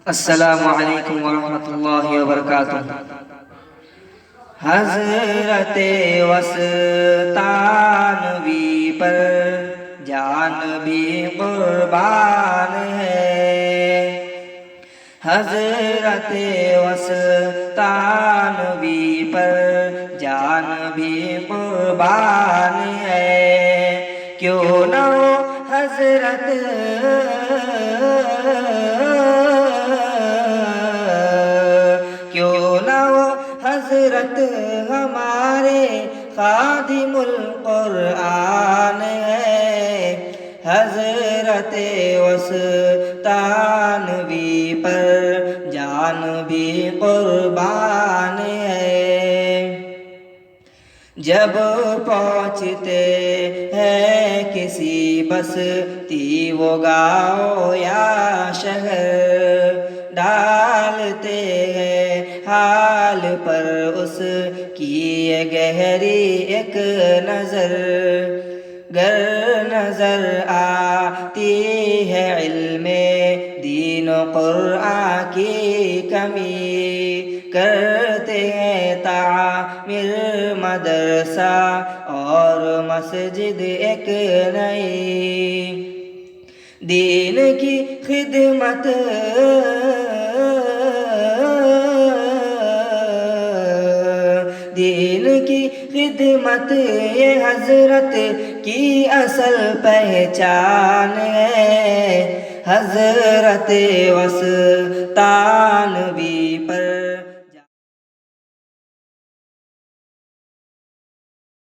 السلام علیکم ورحمۃ اللہ وبرکاتہ۔ حضرت وسطانوی پر جان بھی قربان ہے، حضرت وسطانوی پر جان بھی قربان ہے۔ کیوں نہ ہو حضرت حضرت ہمارے خادم القرآن ہے، حضرت وسطانوی پر جان بھی قربان ہے۔ جب پہنچتے ہیں کسی بستی و گاؤں یا شہر، ڈالتے ہیں حال پر اس کی یہ گہری ایک نظر۔ گر نظر آتی ہے علم دین و قرآن کی کمی، کرتے ہیں تعمیر مدرسہ اور مسجد ایک نئی، دین کی خدمت یہ حضرت کی اصل پہچان ہے، حضرت وسطانوی پر